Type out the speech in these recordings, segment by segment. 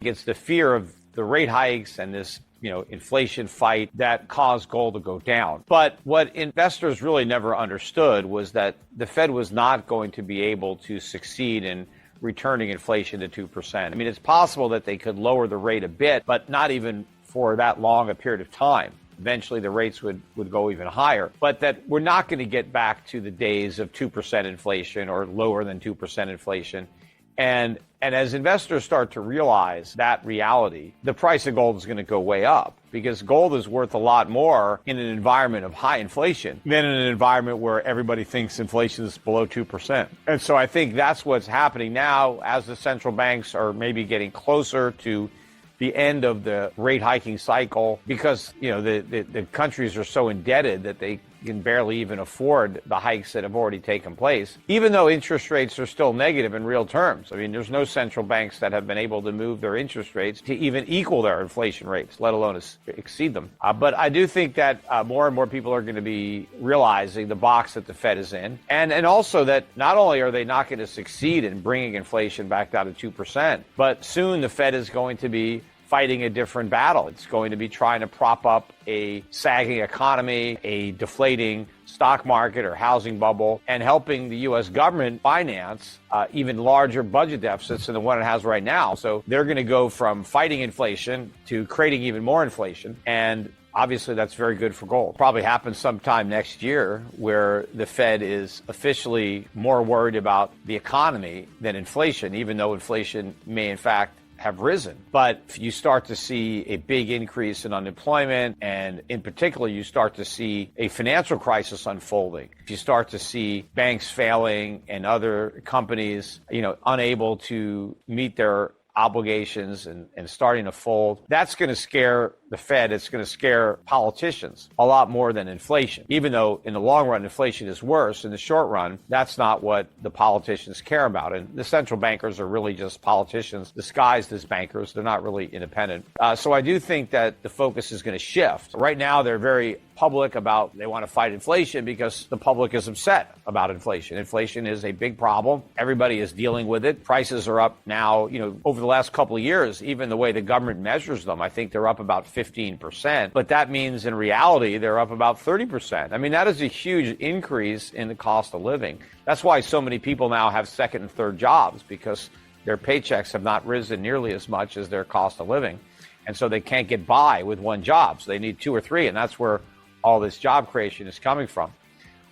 It's the fear of the rate hikes and this inflation fight that caused gold to go down. But what investors really never understood was that the Fed was not going to be able to succeed in returning inflation to 2%. I mean, it's possible that they could lower the rate a bit, but not even for that long a period of time. Eventually, the rates would go even higher. But that we're not going to get back to the days of 2% inflation or lower than 2% inflation. And as investors start to realize that reality, the price of gold is going to go way up because gold is worth a lot more in an environment of high inflation than in an environment where everybody thinks inflation is below 2%. And so I think that's what's happening now as the central banks are maybe getting closer to the end of the rate hiking cycle because, the countries are so indebted that they can barely even afford the hikes that have already taken place, even though interest rates are still negative in real terms. I mean, there's no central banks that have been able to move their interest rates to even equal their inflation rates, let alone exceed them. But I do think that more and more people are going to be realizing the box that the Fed is in. And also that not only are they not going to succeed in bringing inflation back down to 2%, but soon the Fed is going to be fighting a different battle. It's going to be trying to prop up a sagging economy, a deflating stock market or housing bubble, and helping the U.S. government finance even larger budget deficits than the one it has right now. So they're going to go from fighting inflation to creating even more inflation. And obviously, that's very good for gold. Probably happens sometime next year where the Fed is officially more worried about the economy than inflation, even though inflation may in fact have risen. But if you start to see a big increase in unemployment, and in particular, you start to see a financial crisis unfolding, if you start to see banks failing and other companies, unable to meet their obligations and starting to fold, that's going to scare the Fed. It's going to scare politicians a lot more than inflation. Even though in the long run, inflation is worse, in the short run, that's not what the politicians care about. And the central bankers are really just politicians disguised as bankers. They're not really independent. So I do think that the focus is going to shift. Right now, they're very public about they want to fight inflation because the public is upset about inflation. Inflation is a big problem. Everybody is dealing with it. Prices are up now, over the last couple of years, even the way the government measures them, I think they're up about 15%. But that means in reality, they're up about 30%. I mean, that is a huge increase in the cost of living. That's why so many people now have second and third jobs, because their paychecks have not risen nearly as much as their cost of living. And so they can't get by with one job. So they need two or three. And that's where all this job creation is coming from.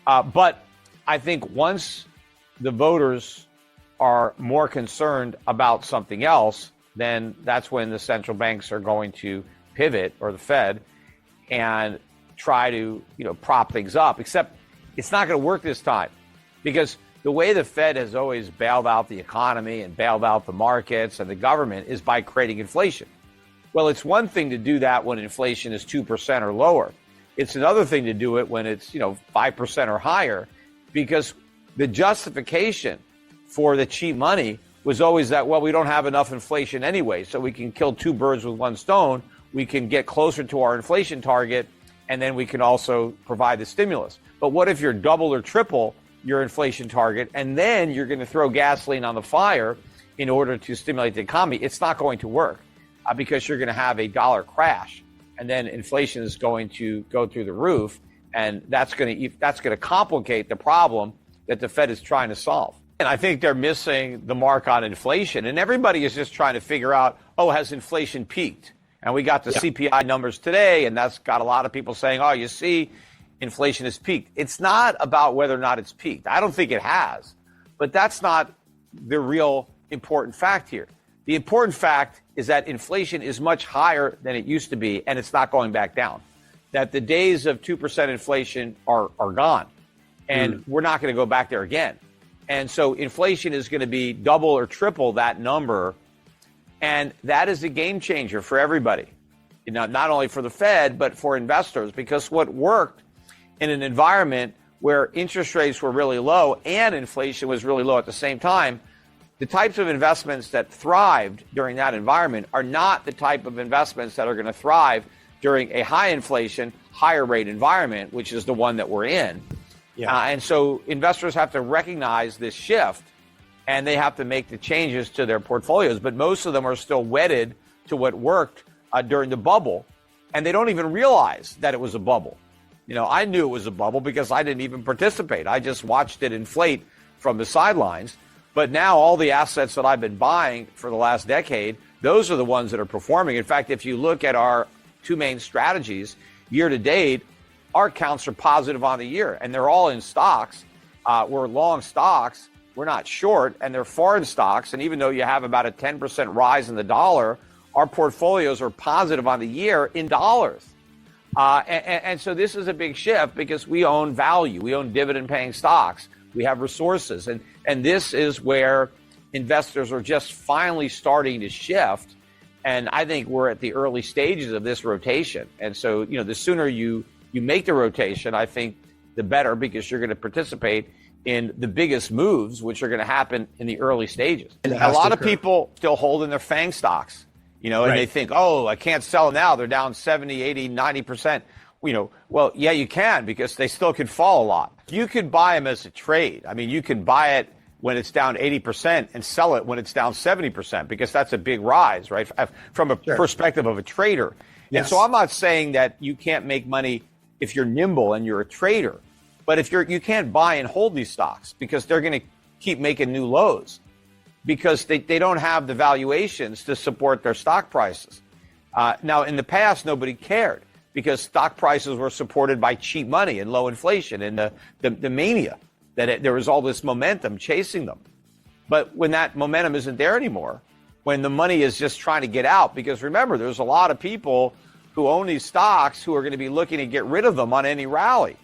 But I think once the voters are more concerned about something else, then that's when the central banks are going to pivot, or the Fed, and try to, prop things up. Except it's not going to work this time, because the way the Fed has always bailed out the economy and bailed out the markets and the government is by creating inflation. Well, it's one thing to do that when inflation is 2% or lower. It's another thing to do it when it's, 5% or higher, because the justification for the cheap money was always that, well, we don't have enough inflation anyway, so we can kill two birds with one stone. We can get closer to our inflation target, and then we can also provide the stimulus. But what if you're double or triple your inflation target, and then you're going to throw gasoline on the fire in order to stimulate the economy? It's not going to work because you're going to have a dollar crash. And then inflation is going to go through the roof, and that's going to complicate the problem that the Fed is trying to solve. And I think they're missing the mark on inflation. And everybody is just trying to figure out, has inflation peaked? And we got the CPI numbers today, and that's got a lot of people saying, you see, inflation has peaked. It's not about whether or not it's peaked. I don't think it has. But that's not the real important fact here. The important fact is that inflation is much higher than it used to be, and it's not going back down. That the days of 2% inflation are gone, and we're not going to go back there again. And so inflation is going to be double or triple that number, and that is a game changer for everybody. Not only for the Fed, but for investors, because what worked in an environment where interest rates were really low and inflation was really low at the same time, the types of investments that thrived during that environment are not the type of investments that are going to thrive during a high inflation, higher rate environment, which is the one that we're in. And so investors have to recognize this shift, and they have to make the changes to their portfolios. But most of them are still wedded to what worked during the bubble, and they don't even realize that it was a bubble. I knew it was a bubble because I didn't even participate. I just watched it inflate from the sidelines. But now all the assets that I've been buying for the last decade, those are the ones that are performing. In fact, if you look at our two main strategies year to date, our counts are positive on the year, and they're all in stocks. We're long stocks. We're not short, and they're foreign stocks. And even though you have about a 10% rise in the dollar, our portfolios are positive on the year in dollars. And so this is a big shift because we own value. We own dividend-paying stocks. We have resources. And this is where investors are just finally starting to shift. And I think we're at the early stages of this rotation. And so, the sooner you make the rotation, I think the better, because you're going to participate in the biggest moves, which are going to happen in the early stages. And a lot of people still hold in their FANG stocks, and they think, oh, I can't sell them now. They're down 70, 80, 90%. Well, yeah, you can, because they still could fall a lot. You could buy them as a trade. I mean, you can buy it when it's down 80% and sell it when it's down 70%, because that's a big rise, right? From a perspective of a trader. Yes. And so I'm not saying that you can't make money if you're nimble and you're a trader, but if you can't buy and hold these stocks, because they're going to keep making new lows, because they don't have the valuations to support their stock prices. Now, in the past, nobody cared, because stock prices were supported by cheap money and low inflation and the mania that there was all this momentum chasing them. But when that momentum isn't there anymore, when the money is just trying to get out, because remember, there's a lot of people who own these stocks who are going to be looking to get rid of them on any rally.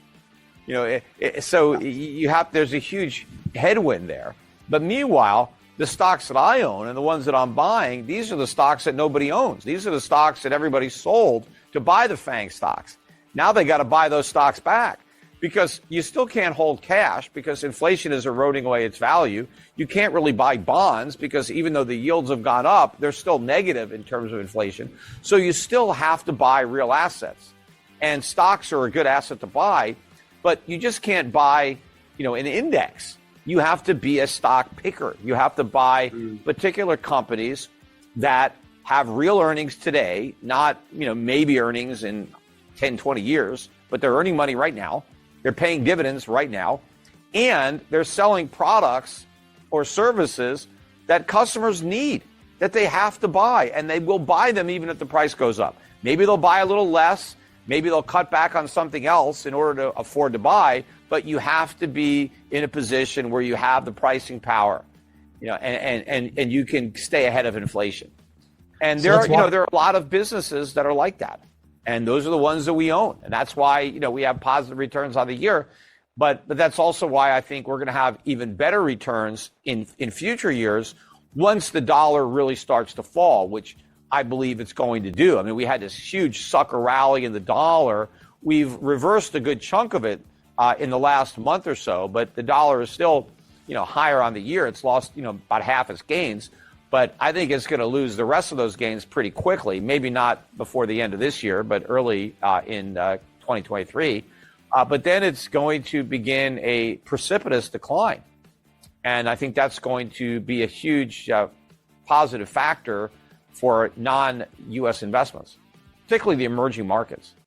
So there's a huge headwind there. But meanwhile, the stocks that I own and the ones that I'm buying, these are the stocks that nobody owns. These are the stocks that everybody sold to buy the FANG stocks. Now they got to buy those stocks back, because you still can't hold cash because inflation is eroding away its value. You can't really buy bonds because even though the yields have gone up, they're still negative in terms of inflation. So you still have to buy real assets. And stocks are a good asset to buy, but you just can't buy, an index. You have to be a stock picker. You have to buy particular companies that have real earnings today, not, maybe earnings in 10, 20 years, but they're earning money right now. They're paying dividends right now, and they're selling products or services that customers need, that they have to buy, and they will buy them even if the price goes up. Maybe they'll buy a little less. Maybe they'll cut back on something else in order to afford to buy, but you have to be in a position where you have the pricing power, and you can stay ahead of inflation. And there are a lot of businesses that are like that. And those are the ones that we own. And that's why, we have positive returns on the year. But that's also why I think we're going to have even better returns in future years once the dollar really starts to fall, which I believe it's going to do. I mean, we had this huge sucker rally in the dollar. We've reversed a good chunk of it in the last month or so, but the dollar is still, higher on the year. It's lost, about half its gains. But I think it's going to lose the rest of those gains pretty quickly, maybe not before the end of this year, but early in 2023. But then it's going to begin a precipitous decline. And I think that's going to be a huge positive factor for non-U.S. investments, particularly the emerging markets.